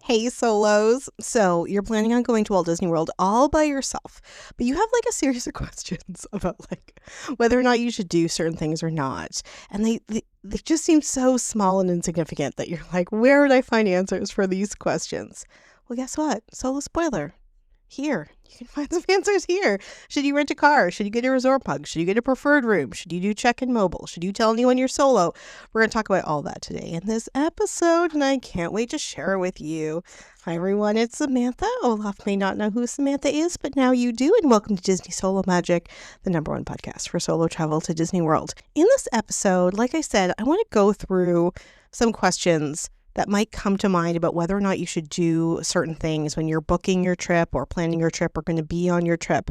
Hey, solos. So you're planning on going to Walt Disney World all by yourself, but you have like a series of questions about like whether or not you should do certain things or not. And they just seem so small and insignificant that you're like, where would I find answers for these questions? Well, guess what? Solo spoiler. Here. You can find some answers here. Should you rent a car? Should you get a resort mug? Should you get a preferred room? Should you do check-in mobile? Should you tell anyone you're solo? We're going to talk about all that today in this episode, and I can't wait to share it with you. Hi, everyone. It's Samantha. Olaf may not know who Samantha is, but now you do, and welcome to Disney Solo Magic, the #1 podcast for solo travel to Disney World. In this episode, like I said, I want to go through some questions that might come to mind about whether or not you should do certain things when you're booking your trip or planning your trip or going to be on your trip.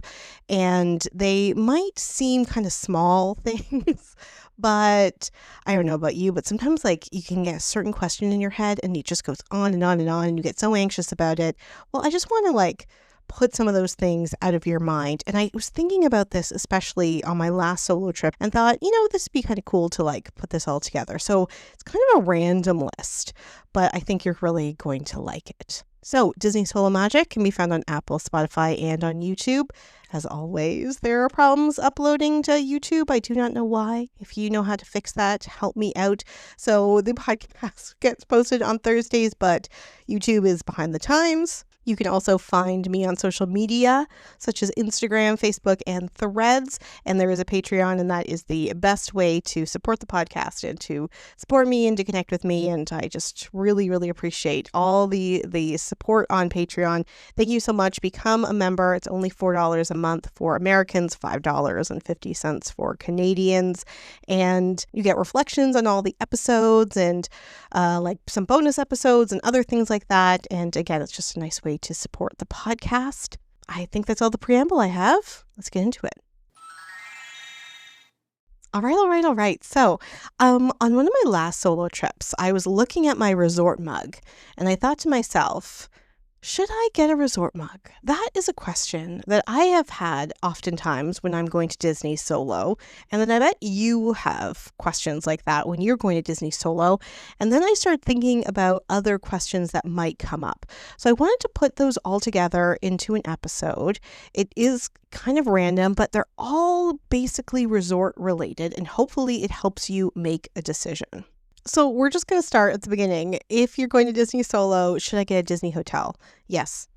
And they might seem kind of small things, but I don't know about you, but sometimes like you can get a certain question in your head and it just goes on and on and on and you get so anxious about it. Well, I just want to put some of those things out of your mind. And I was thinking about this, especially on my last solo trip, and thought, this would be kind of cool to put this all together. So it's kind of a random list, but I think you're really going to like it. So Disney Solo Magic can be found on Apple, Spotify, and on YouTube. As always, there are problems uploading to YouTube. I do not know why. If you know how to fix that, help me out. So the podcast gets posted on Thursdays, but YouTube is behind the times. You can also find me on social media, such as Instagram, Facebook, and Threads. And there is a Patreon, and that is the best way to support the podcast and to support me and to connect with me. And I just really, really appreciate all the support on Patreon. Thank you so much. Become a member. It's only $4 a month for Americans, $5.50 for Canadians. And you get reflections on all the episodes and some bonus episodes and other things like that. And again, it's just a nice way to support the podcast. I think that's all the preamble I have. Let's get into it. All right. So, on one of my last solo trips, I was looking at my resort mug and I thought to myself, should I get a resort mug? That is a question that I have had oftentimes when I'm going to Disney solo. And then I bet you have questions like that when you're going to Disney solo. And then I started thinking about other questions that might come up. So I wanted to put those all together into an episode. It is kind of random, but they're all basically resort related. And hopefully it helps you make a decision. So we're just going to start at the beginning. If you're going to Disney solo, should I get a Disney hotel? Yes.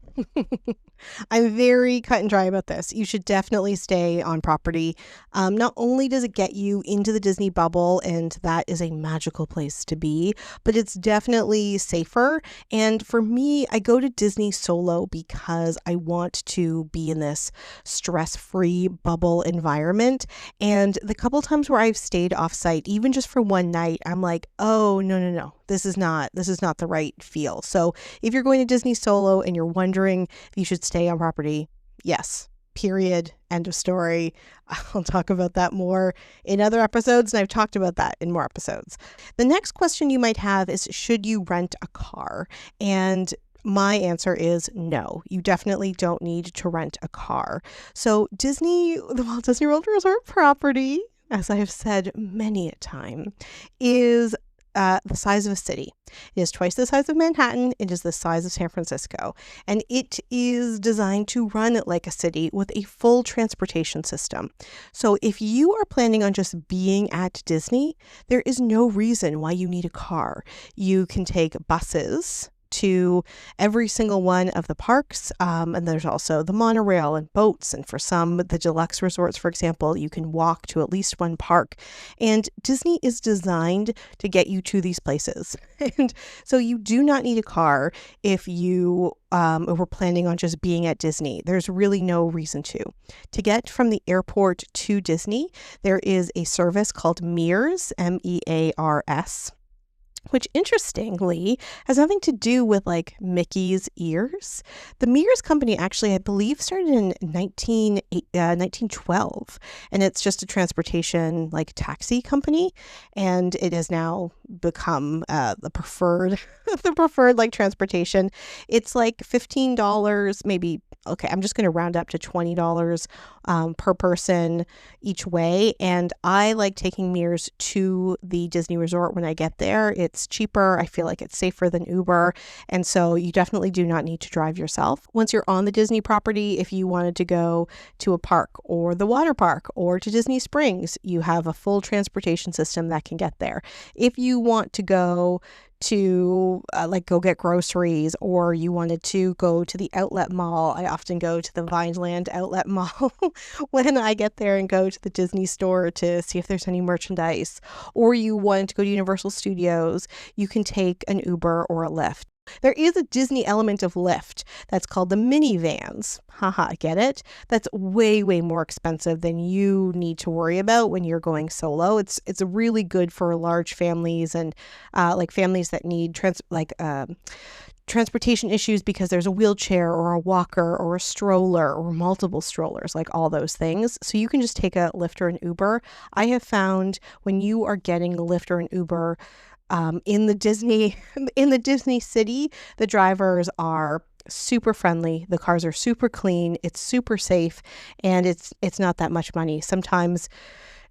I'm very cut and dry about this. You should definitely stay on property. Not only does it get you into the Disney bubble, and that is a magical place to be, but it's definitely safer. And for me, I go to Disney solo because I want to be in this stress-free bubble environment. And the couple times where I've stayed off-site, even just for one night, I'm like, oh, no. This is not the right feel. So if you're going to Disney solo and you're wondering if you should stay on property, yes, period, end of story. I'll talk about that more in other episodes, and I've talked about that in more episodes. The next question you might have is, should you rent a car? And my answer is no. You definitely don't need to rent a car. So the Walt Disney World Resort property, as I have said many a time, is the size of a city. It is twice the size of Manhattan. It is the size of San Francisco. And it is designed to run it like a city with a full transportation system. So if you are planning on just being at Disney, there is no reason why you need a car. You can take buses to every single one of the parks. And there's also the monorail and boats. And for some, the deluxe resorts, for example, you can walk to at least one park. And Disney is designed to get you to these places. And so you do not need a car if you were planning on just being at Disney. There's really no reason to. To get from the airport to Disney, there is a service called MEARS, MEARS, which interestingly has nothing to do with Mickey's ears. The Mears company actually, I believe, started in 1912, and it's just a transportation taxi company, and it has now become the preferred the preferred like transportation. It's like $15, maybe. Okay, I'm just going to round up to $20 per person each way. And I like taking Mears to the Disney resort when I get there. It's cheaper. I feel like it's safer than Uber. And so you definitely do not need to drive yourself. Once you're on the Disney property, if you wanted to go to a park or the water park or to Disney Springs, you have a full transportation system that can get there. If you want to go to like go get groceries, or you wanted to go to the outlet mall. I often go to the Vineland outlet mall when I get there and go to the Disney store to see if there's any merchandise. Or you wanted to go to Universal Studios, you can take an Uber or a Lyft. There is a Disney element of Lyft that's called the minivans. Haha, get it? That's way, way more expensive than you need to worry about when you're going solo. It's really good for large families and like families that need transportation issues because there's a wheelchair or a walker or a stroller or multiple strollers, like all those things. So you can just take a Lyft or an Uber. I have found when you are getting a Lyft or an Uber, in the Disney city, the drivers are super friendly. The cars are super clean. It's super safe, and it's not that much money. Sometimes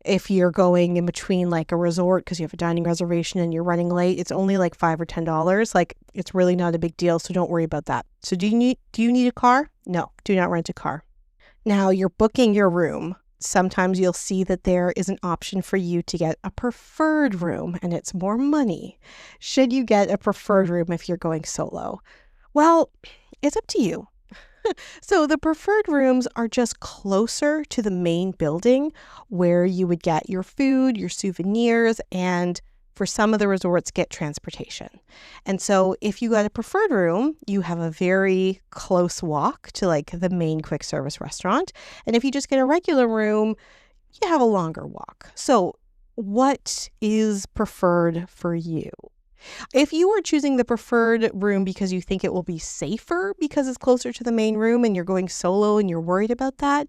if you're going in between like a resort because you have a dining reservation and you're running late, it's only like $5 or $10. Like, it's really not a big deal, so don't worry about that. So do you need a car? No, do not rent a car. Now you're booking your room. Sometimes you'll see that there is an option for you to get a preferred room, and it's more money. Should you get a preferred room if you're going solo? Well, it's up to you. So the preferred rooms are just closer to the main building where you would get your food, your souvenirs, and for some of the resorts, get transportation. And so if you got a preferred room, you have a very close walk to like the main quick service restaurant. And if you just get a regular room, you have a longer walk. So what is preferred for you? If you are choosing the preferred room because you think it will be safer because it's closer to the main room and you're going solo and you're worried about that,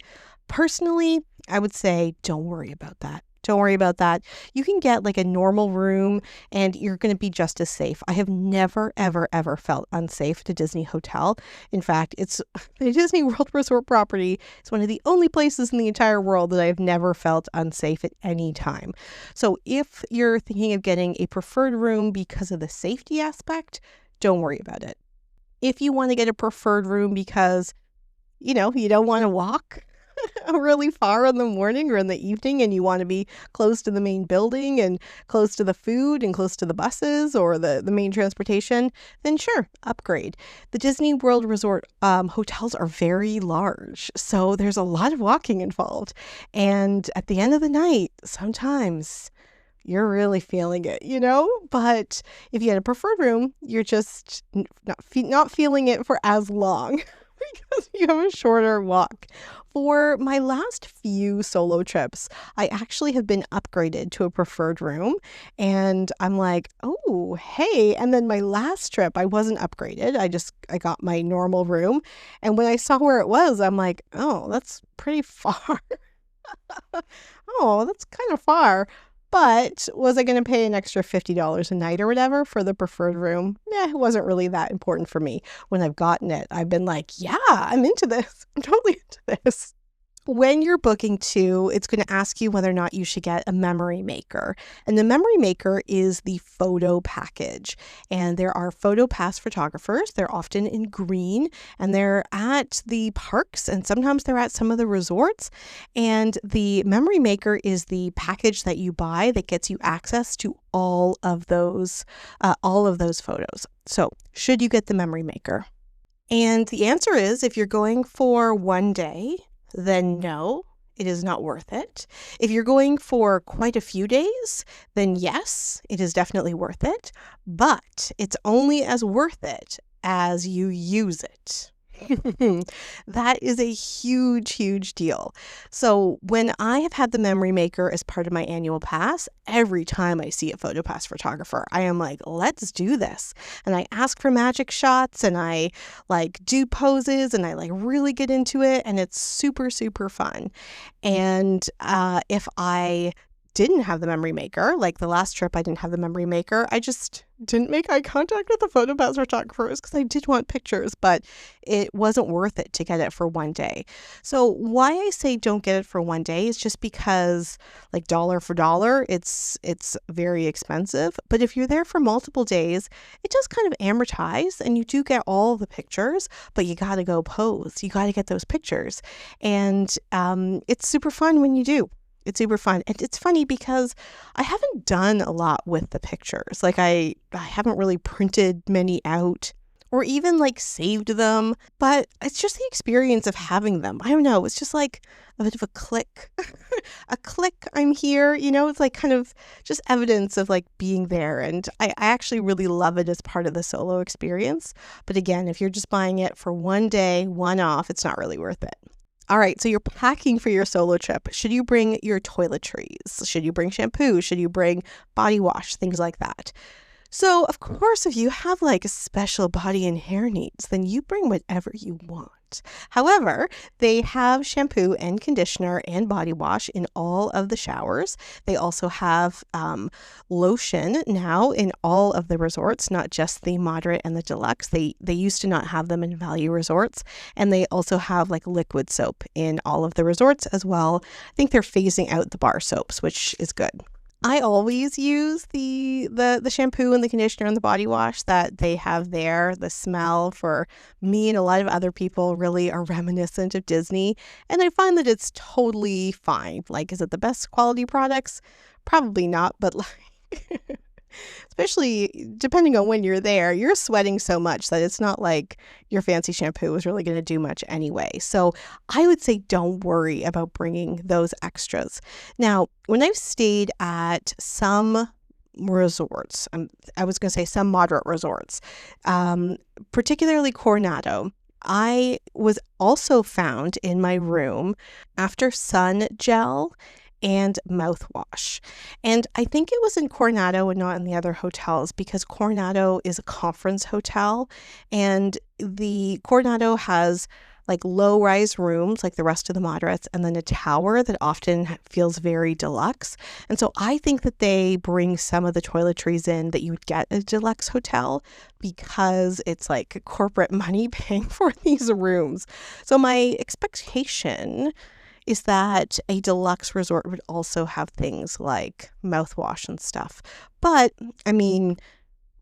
personally, I would say don't worry about that. Don't worry about that. You can get like a normal room and you're going to be just as safe. I have never, ever, ever felt unsafe at a Disney hotel. In fact, it's the Disney World Resort property is one of the only places in the entire world that I have never felt unsafe at any time. So if you're thinking of getting a preferred room because of the safety aspect, don't worry about it. If you want to get a preferred room because, you don't want to walk really far in the morning or in the evening and you want to be close to the main building and close to the food and close to the buses or the main transportation, then sure, upgrade. The Disney World Resort hotels are very large, so there's a lot of walking involved. And at the end of the night, sometimes you're really feeling it, But if you had a preferred room, you're just not feeling it for as long because you have a shorter walk. For my last few solo trips, I actually have been upgraded to a preferred room, and I'm like, oh, hey. And then my last trip, I wasn't upgraded. I got my normal room. And when I saw where it was, I'm like, oh, that's pretty far. Oh, that's kind of far. But was I going to pay an extra $50 a night or whatever for the preferred room? It wasn't really that important for me. When I've gotten it, I've been like, yeah, I'm into this. I'm totally into this. When you're booking too, it's going to ask you whether or not you should get a memory maker. And the memory maker is the photo package. And there are photo pass photographers. They're often in green and they're at the parks and sometimes they're at some of the resorts. And the memory maker is the package that you buy that gets you access to all of those photos. So should you get the memory maker? And the answer is, if you're going for one day, then no, it is not worth it. If you're going for quite a few days, then yes, it is definitely worth it, but it's only as worth it as you use it. That is a huge, huge deal. So when I have had the memory maker as part of my annual pass, every time I see a photo pass photographer, I am like, let's do this. And I ask for magic shots and I like do poses and I like really get into it. And it's super, super fun. And if I didn't have the memory maker, like the last trip I didn't have the memory maker, I just didn't make eye contact with the photopass because I did want pictures, but it wasn't worth it to get it for one day. So why I say don't get it for one day is just because, like, dollar for dollar, it's very expensive. But if you're there for multiple days, it does kind of amortize and you do get all the pictures, but you got to go pose. You got to get those pictures. And it's super fun when you do. It's super fun. And it's funny because I haven't done a lot with the pictures. Like I haven't really printed many out or even like saved them, but it's just the experience of having them. I don't know. It's just like a bit of a click, a click. I'm here, it's like kind of just evidence of like being there. And I actually really love it as part of the solo experience. But again, if you're just buying it for one day, one off, it's not really worth it. All right, so you're packing for your solo trip. Should you bring your toiletries? Should you bring shampoo? Should you bring body wash? Things like that. So, of course, if you have like special body and hair needs, then you bring whatever you want. However, they have shampoo and conditioner and body wash in all of the showers. They also have lotion now in all of the resorts, not just the moderate and the deluxe. They used to not have them in value resorts. And they also have like liquid soap in all of the resorts as well. I think they're phasing out the bar soaps, which is good. I always use the shampoo and the conditioner and the body wash that they have there. The smell for me and a lot of other people really are reminiscent of Disney. And I find that it's totally fine. Like, is it the best quality products? Probably not, but like, especially depending on when you're there, you're sweating so much that it's not like your fancy shampoo is really going to do much anyway. So I would say don't worry about bringing those extras. Now, when I've stayed at some resorts, I was going to say some moderate resorts, particularly Coronado, I was also found in my room after sun gel and mouthwash. And I think it was in Coronado and not in the other hotels because Coronado is a conference hotel and the Coronado has like low-rise rooms like the rest of the moderates and then a tower that often feels very deluxe. And so I think that they bring some of the toiletries in that you would get at a deluxe hotel because it's like corporate money paying for these rooms. So my expectation is that a deluxe resort would also have things like mouthwash and stuff. But, I mean,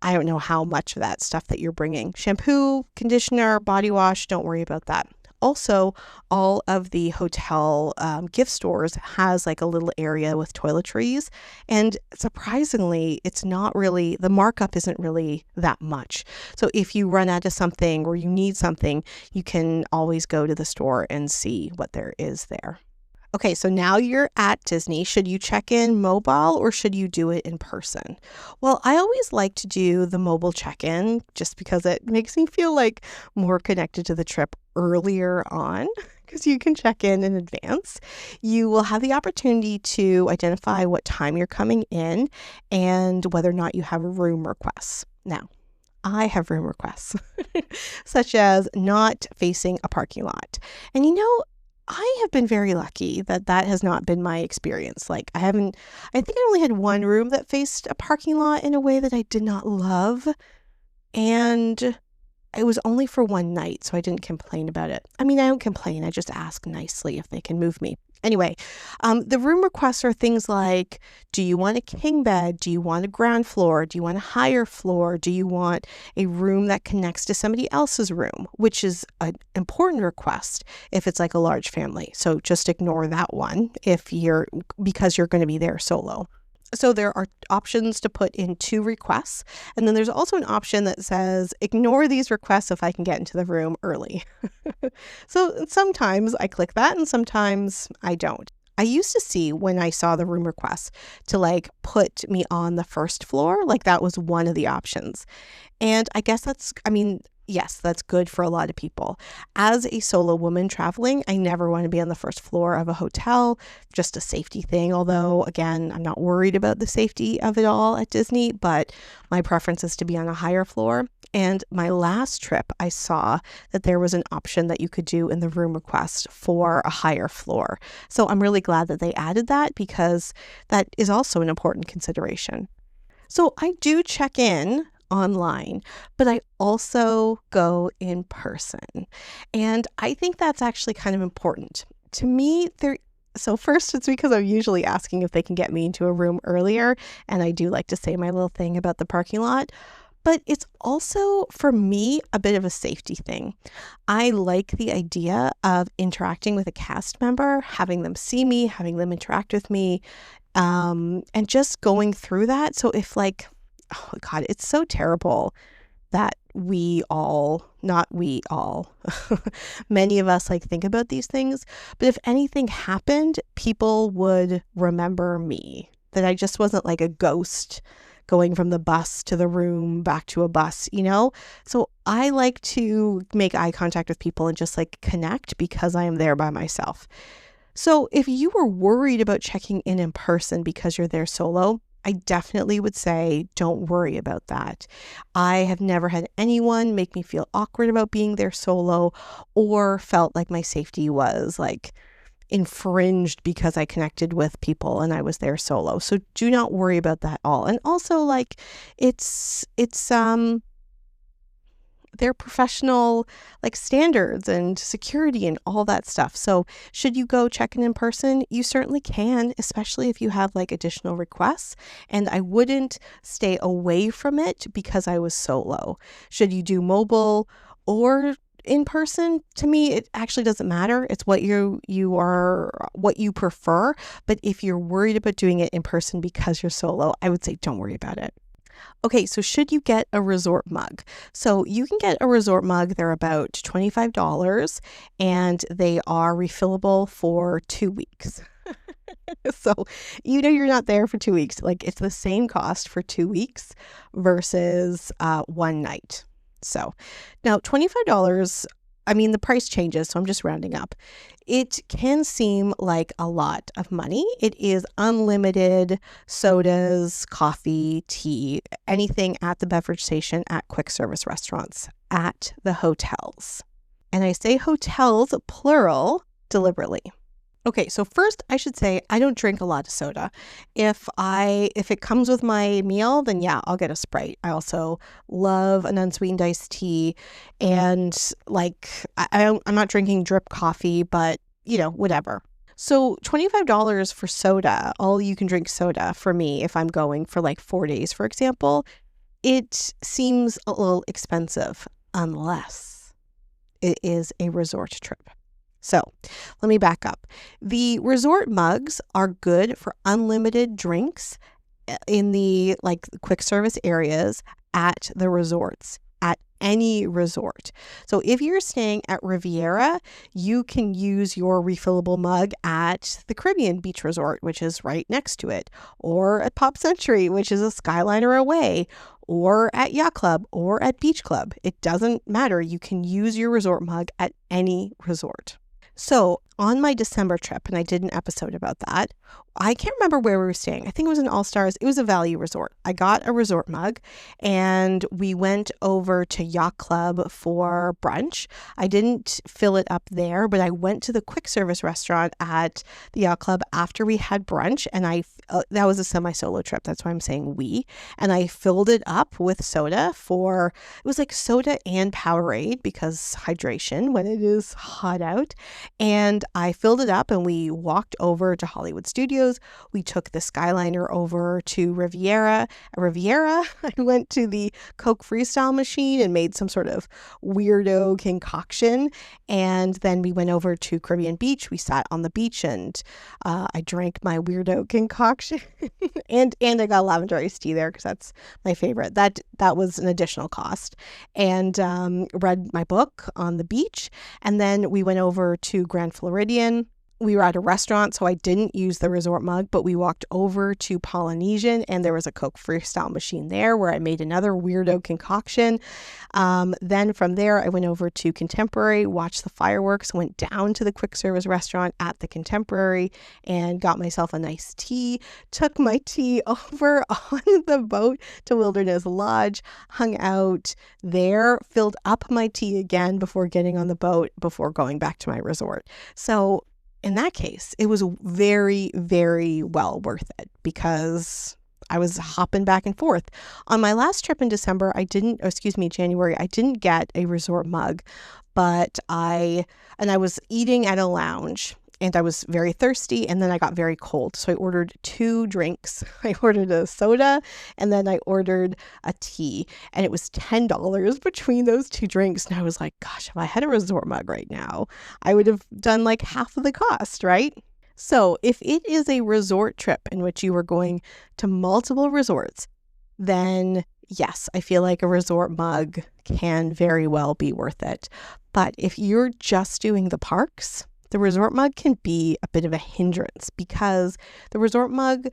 I don't know how much of that stuff that you're bringing. Shampoo, conditioner, body wash, don't worry about that. Also, all of the hotel gift stores has like a little area with toiletries. And surprisingly, it's not really, the markup isn't really that much. So if you run out of something or you need something, you can always go to the store and see what there is there. Okay, so now you're at Disney. Should you check in mobile or should you do it in person? Well, I always like to do the mobile check-in just because it makes me feel like more connected to the trip earlier on because you can check in advance. You will have the opportunity to identify what time you're coming in and whether or not you have room requests. Now, I have room requests, such as not facing a parking lot. And I have been very lucky that has not been my experience. Like I think I only had one room that faced a parking lot in a way that I did not love. And it was only for one night, so I didn't complain about it. I mean, I don't complain. I just ask nicely if they can move me. Anyway, the room requests are things like, do you want a king bed? Do you want a ground floor? Do you want a higher floor? Do you want a room that connects to somebody else's room? Which is an important request if it's like a large family. So just ignore that one because you're going to be there solo. So there are options to put in 2 requests. And then there's also an option that says, ignore these requests if I can get into the room early. So sometimes I click that and sometimes I don't. I used to see when I saw the room requests to like put me on the first floor. Like that was one of the options. And I guess yes, that's good for a lot of people. As a solo woman traveling, I never want to be on the first floor of a hotel, just a safety thing. Although, again, I'm not worried about the safety of it all at Disney, but my preference is to be on a higher floor. And my last trip, I saw that there was an option that you could do in the room request for a higher floor. So I'm really glad that they added that because that is also an important consideration. So I do check in online, but I also go in person. And I think that's actually kind of important. To me, so first, it's because I'm usually asking if they can get me into a room earlier, and I do like to say my little thing about the parking lot. But it's also, for me, a bit of a safety thing. I like the idea of interacting with a cast member, having them see me, having them interact with me, and just going through that. So if oh God, it's so terrible that not we all, many of us think about these things. But if anything happened, people would remember me, that I just wasn't like a ghost going from the bus to the room, back to a bus. So I like to make eye contact with people and just connect because I am there by myself. So if you were worried about checking in person because you're there solo, I definitely would say don't worry about that. I have never had anyone make me feel awkward about being there solo or felt like my safety was infringed because I connected with people and I was there solo. So do not worry about that at all. And also it's their professional standards and security and all that stuff. So should you go check in person? You certainly can, especially if you have additional requests. And I wouldn't stay away from it because I was solo. Should you do mobile or in person? To me, it actually doesn't matter. It's what what you prefer. But if you're worried about doing it in person because you're solo, I would say don't worry about it. Okay, so should you get a resort mug? So you can get a resort mug. They're about $25 and they are refillable for 2 weeks. So you're not there for 2 weeks. It's the same cost for 2 weeks versus one night. So now $25, the price changes, so I'm just rounding up. It can seem like a lot of money. It is unlimited sodas, coffee, tea, anything at the beverage station, at quick service restaurants, at the hotels. And I say hotels, plural, deliberately. Okay, so first I should say I don't drink a lot of soda. If it comes with my meal, then yeah, I'll get a Sprite. I also love an unsweetened iced tea, and I'm not drinking drip coffee, but whatever. So $25 for soda, all you can drink soda for me if I'm going for 4 days, for example, it seems a little expensive unless it is a resort trip. So let me back up. The resort mugs are good for unlimited drinks in the quick service areas at the resorts, at any resort. So if you're staying at Riviera, you can use your refillable mug at the Caribbean Beach Resort, which is right next to it, or at Pop Century, which is a Skyliner away, or at Yacht Club or at Beach Club. It doesn't matter. You can use your resort mug at any resort. So on my December trip, and I did an episode about that, I can't remember where we were staying. I think it was in All Stars. It was a value resort. I got a resort mug and we went over to Yacht Club for brunch. I didn't fill it up there, but I went to the quick service restaurant at the Yacht Club after we had brunch, and that was a semi-solo trip. That's why I'm saying we. And I filled it up with soda it was soda and Powerade because hydration when it is hot out. And I filled it up and we walked over to Hollywood Studios. We took the Skyliner over to Riviera. At Riviera, I went to the Coke Freestyle machine and made some sort of weirdo concoction. And then we went over to Caribbean Beach. We sat on the beach and I drank my weirdo concoction. and I got lavender iced tea there because that's my favorite. That was an additional cost. And read my book on the beach. And then we went over to Grand Floridian. We were at a restaurant, so I didn't use the resort mug, but we walked over to Polynesian and there was a Coke Freestyle machine there where I made another weirdo concoction. Then from there, I went over to Contemporary, watched the fireworks, went down to the quick service restaurant at the Contemporary and got myself a nice tea, took my tea over on the boat to Wilderness Lodge, hung out there, filled up my tea again before getting on the boat, before going back to my resort. So in that case, it was very, very well worth it because I was hopping back and forth. On my last trip in January, I didn't get a resort mug, but I was eating at a lounge and I was very thirsty and then I got very cold. So I ordered 2 drinks. I ordered a soda and then I ordered a tea, and it was $10 between those 2 drinks. And I was like, gosh, if I had a resort mug right now, I would have done like half of the cost, right? So if it is a resort trip in which you are going to multiple resorts, then yes, I feel like a resort mug can very well be worth it. But if you're just doing the parks, the resort mug can be a bit of a hindrance because the resort mug,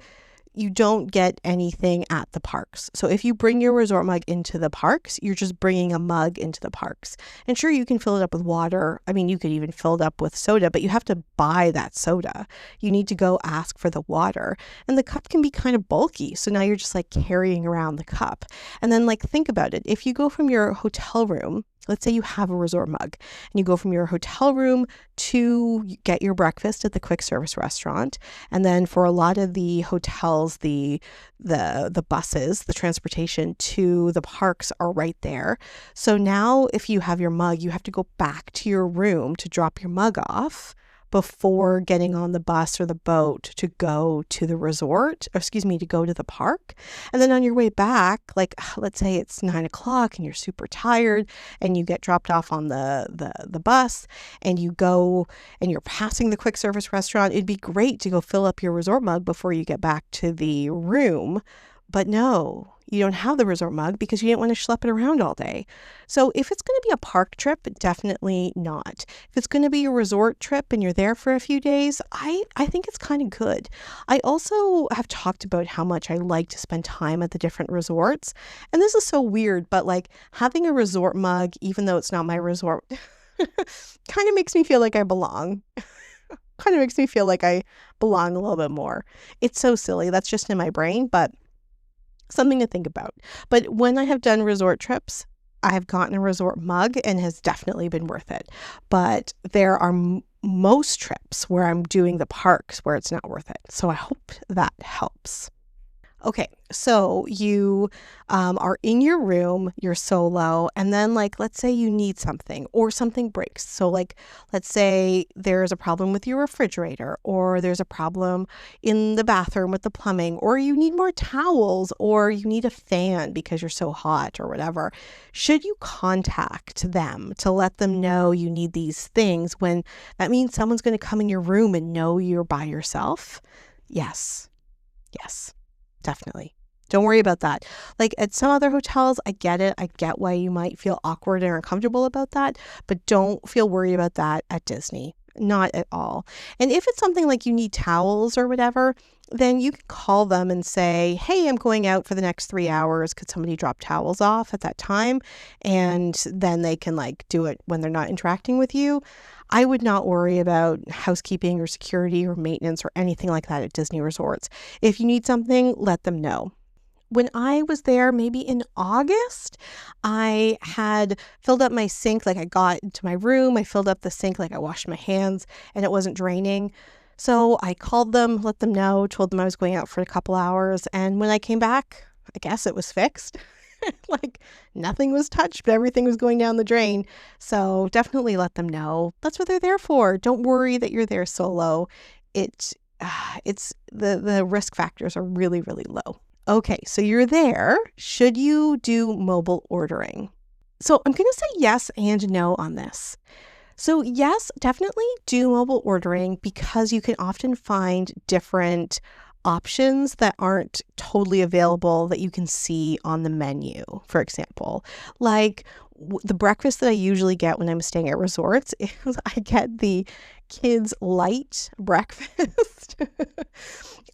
you don't get anything at the parks. So if you bring your resort mug into the parks, you're just bringing a mug into the parks. And sure, you can fill it up with water. I mean, you could even fill it up with soda, but you have to buy that soda. You need to go ask for the water. And the cup can be kind of bulky. So now you're just like carrying around the cup. And then like, think about it. If you go from your hotel room, let's say you have a resort mug and you go from your hotel room to get your breakfast at the quick service restaurant. And then for a lot of the hotels, the buses, the transportation to the parks are right there. So now if you have your mug, you have to go back to your room to drop your mug off before getting on the bus or the boat to go to the resort, to go to the park. And then on your way back, like let's say it's 9 o'clock and you're super tired and you get dropped off on the bus and you go and you're passing the quick service restaurant, it'd be great to go fill up your resort mug before you get back to the room. But no, you don't have the resort mug because you didn't want to schlep it around all day. So if it's going to be a park trip, definitely not. If it's going to be a resort trip and you're there for a few days, I think it's kind of good. I also have talked about how much I like to spend time at the different resorts. And this is so weird, but like having a resort mug, even though it's not my resort, kind of makes me feel like I belong. Kind of makes me feel like I belong a little bit more. It's so silly. That's just in my brain, but something to think about. But when I have done resort trips, I have gotten a resort mug and has definitely been worth it. But there are most trips where I'm doing the parks where it's not worth it. So I hope that helps. Okay, so you are in your room, you're solo, and then like, let's say you need something or something breaks. So like, let's say there's a problem with your refrigerator or there's a problem in the bathroom with the plumbing, or you need more towels or you need a fan because you're so hot or whatever. Should you contact them to let them know you need these things when that means someone's going to come in your room and know you're by yourself? Yes. Definitely. Don't worry about that. Like at some other hotels, I get it. I get why you might feel awkward or uncomfortable about that, but don't feel worried about that at Disney. Not at all. And if it's something like you need towels or whatever, then you can call them and say, hey, I'm going out for the next 3 hours. Could somebody drop towels off at that time? And then they can like do it when they're not interacting with you. I would not worry about housekeeping or security or maintenance or anything like that at Disney resorts. If you need something, let them know. When I was there, maybe in August, I had filled up my sink. Like I got into my room, I filled up the sink, like I washed my hands and it wasn't draining. So I called them, let them know, told them I was going out for a couple hours. And when I came back, I guess it was fixed. Like nothing was touched, but everything was going down the drain. So definitely let them know. That's what they're there for. Don't worry that you're there solo. It's the risk factors are really, really low. Okay, so you're there. Should you do mobile ordering? So I'm going to say yes and no on this. So yes, definitely do mobile ordering because you can often find different options that aren't totally available that you can see on the menu, for example. Like the breakfast that I usually get when I'm staying at resorts is I get the kids light breakfast,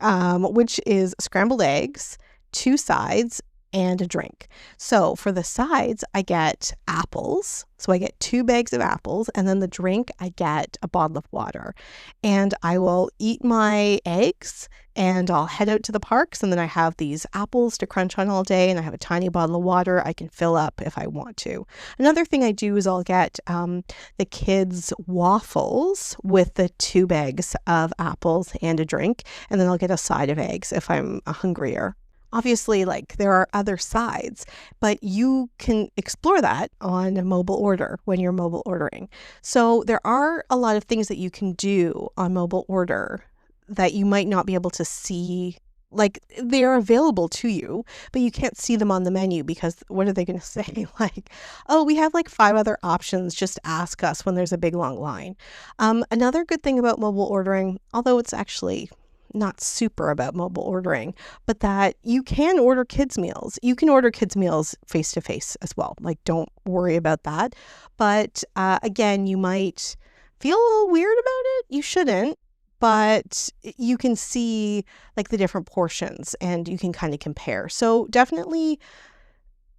which is scrambled eggs, two sides, and a drink. So for the sides, I get apples. So I get 2 bags of apples, and then the drink, I get a bottle of water. And I will eat my eggs and I'll head out to the parks, and then I have these apples to crunch on all day, and I have a tiny bottle of water I can fill up if I want to. Another thing I do is I'll get the kids waffles with the 2 bags of apples and a drink, and then I'll get a side of eggs if I'm hungrier. Obviously, like there are other sides, but you can explore that on a mobile order when you're mobile ordering. So there are a lot of things that you can do on mobile order that you might not be able to see. Like they're available to you, but you can't see them on the menu because what are they going to say? Like, oh, we have like 5 other options. Just ask us when there's a big long line. Another good thing about mobile ordering, although it's actually not super about mobile ordering, but that you can order kids' meals. You can order kids' meals face to face as well. Like, don't worry about that. But again, you might feel a little weird about it. You shouldn't, but you can see like the different portions and you can kind of compare. So definitely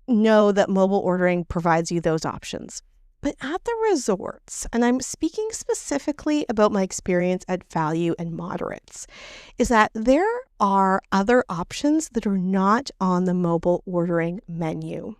know that mobile ordering provides you those options. But at the resorts, and I'm speaking specifically about my experience at Value and Moderates, is that there are other options that are not on the mobile ordering menu.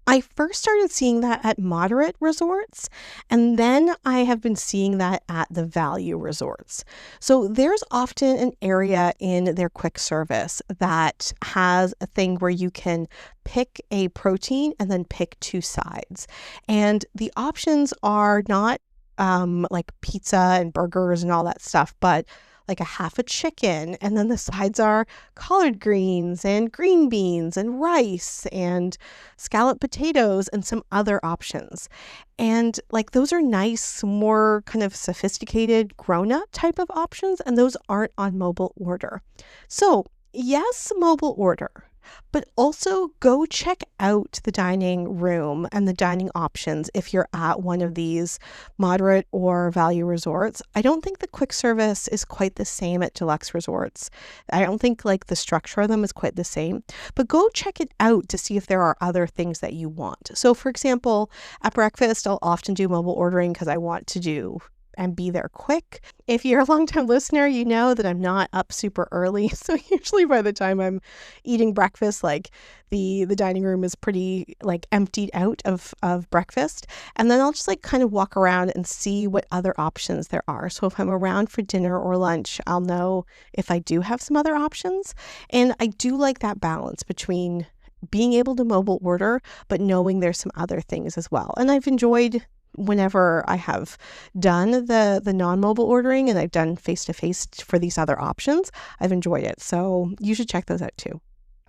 I first started seeing that at moderate resorts, and then I have been seeing that at the value resorts. So there's often an area in their quick service that has a thing where you can pick a protein and then pick 2 sides. And the options are not like pizza and burgers and all that stuff, but like a half a chicken, and then the sides are collard greens and green beans and rice and scalloped potatoes and some other options. And like those are nice, more kind of sophisticated grown-up type of options, and those aren't on mobile order. So yes, mobile order, but also go check out the dining room and the dining options if you're at one of these moderate or value resorts. I don't think the quick service is quite the same at deluxe resorts. I don't think like the structure of them is quite the same, but go check it out to see if there are other things that you want. So for example, at breakfast, I'll often do mobile ordering because I want to do and be there quick. If you're a longtime listener, you know that I'm not up super early. So usually by the time I'm eating breakfast, like the dining room is pretty like emptied out of breakfast. And then I'll just like kind of walk around and see what other options there are. So if I'm around for dinner or lunch, I'll know if I do have some other options. And I do like that balance between being able to mobile order, but knowing there's some other things as well. And I've enjoyed whenever I have done the non-mobile ordering and I've done face-to-face for these other options, I've enjoyed it. So you should check those out too.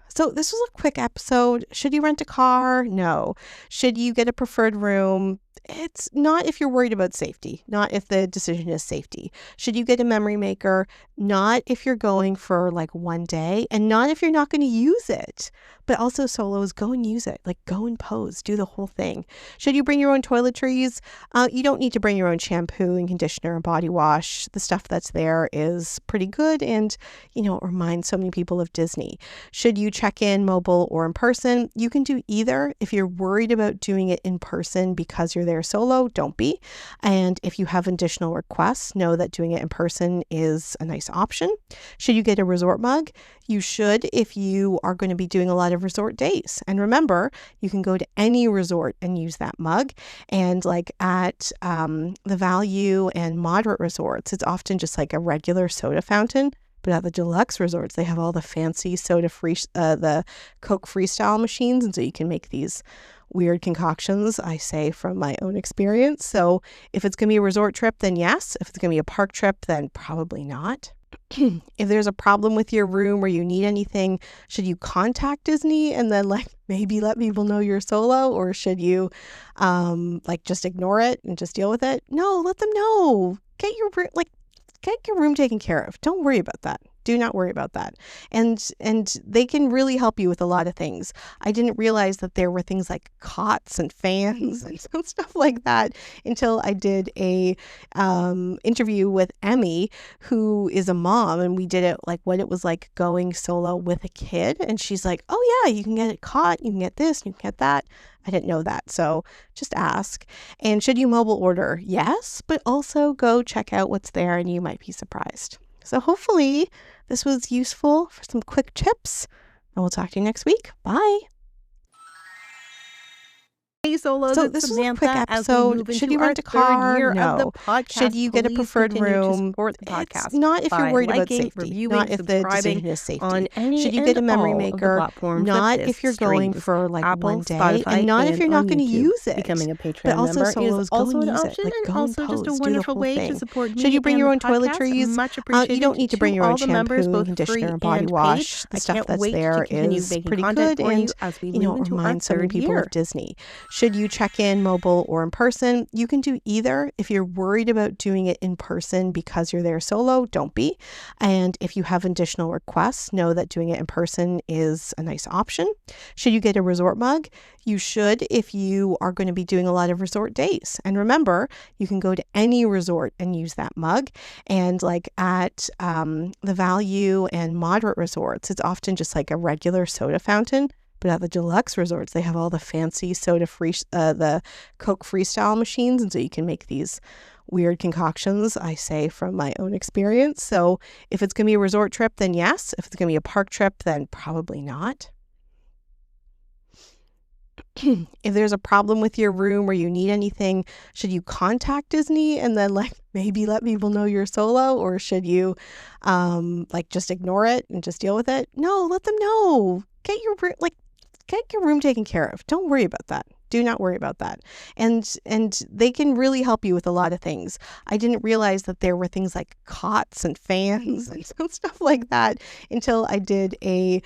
So this was a quick episode. Should you rent a car? No. Should you get a preferred room? It's not if you're worried about safety, not if the decision is safety. Should you get a memory maker? Not if you're going for like one day, and not if you're not going to use it. But also solos, go and use it. Like go and pose, do the whole thing. Should you bring your own toiletries? You don't need to bring your own shampoo and conditioner and body wash. The stuff that's there is pretty good and, you know, it reminds so many people of Disney. Should you check in mobile or in person? You can do either. If you're worried about doing it in person because you're there solo, don't be. And if you have additional requests, know that doing it in person is a nice option. Should you get a resort mug? You should if you are going to be doing a lot of resort days. And remember, you can go to any resort and use that mug. And like at the value and moderate resorts, it's often just like a regular soda fountain. But at the deluxe resorts, they have all the fancy soda free, the Coke Freestyle machines. And so you can make these weird concoctions, I say from my own experience. So if it's going to be a resort trip, then yes. If it's going to be a park trip, then probably not. If there's a problem with your room or you need anything, should you contact Disney and then like maybe let people know you're solo, or should you like just ignore it and just deal with it? No, let them know. Get your room taken care of. Don't worry about that. Do not worry about that. And they can really help you with a lot of things. I didn't realize that there were things like cots and fans and stuff like that until I did a interview with Emmy, who is a mom, and we did it like what it was like going solo with a kid. And she's like, oh yeah, you can get a cot, you can get this, you can get that. I didn't know that. So just ask. And should you mobile order? Yes, but also go check out what's there and you might be surprised. So hopefully this was useful for some quick tips, and we'll talk to you next week. Bye. Hey Solos, So it's this is a Samantha. quick As we episode. move Should into you our rent a car? third year of the No. podcast, Should you get a please preferred continue to room? support the It's podcast not if you're by worried about liking, safety. reviewing, Not if the subscribing decision is safety. on any Should you and get a memory all of the maker? platforms Not that if this you're going streams. for like Apple, one day, Spotify, and not if you're not on going to YouTube. use it. Becoming a But Patreon also member solos, is go also and an use option, it. Like and go and also just a pose, do the wonderful whole way to thing. support me. Should you bring and your the own podcast. toiletries? Much appreciated. You don't need to bring your all own the members, shampoo, both conditioner, free and body and wash. paid. The I stuff can't that's wait there to continue is making pretty content good, for and you as we move it into our reminds so many third people year. of Disney. Should you check in mobile or in person? You can do either. If you're worried about doing it in person because you're there solo, don't be. And if you have additional requests, know that doing it in person is a nice option. Should you get a resort mug? You should if you are going to be doing a lot of resort days. And remember, you can go to any resort and use that mug. And like at the value and moderate resorts, it's often just like a regular soda fountain. But at the deluxe resorts, they have all the fancy soda free, the Coke Freestyle machines. And so you can make these weird concoctions, I say from my own experience. So if it's going to be a resort trip, then yes. If it's going to be a park trip, then probably not. If there's a problem with your room or you need anything, should you contact Disney and then like maybe let people know you're solo, or should you like just ignore it and just deal with it? No, let them know. Get your room taken care of. Don't worry about that. Do not worry about that. And they can really help you with a lot of things. I didn't realize that there were things like cots and fans and stuff like that until I did a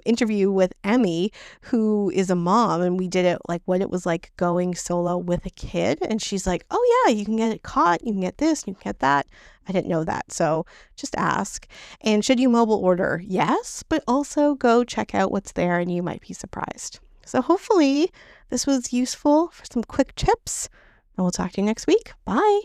interview with Emmy, who is a mom, and we did it like what it was like going solo with a kid. And she's like, oh yeah, you can get a cot, you can get this, you can get that. I didn't know that. So just ask. And should you mobile order? Yes, but also go check out what's there and you might be surprised. So hopefully this was useful for some quick tips, and we'll talk to you next week. Bye.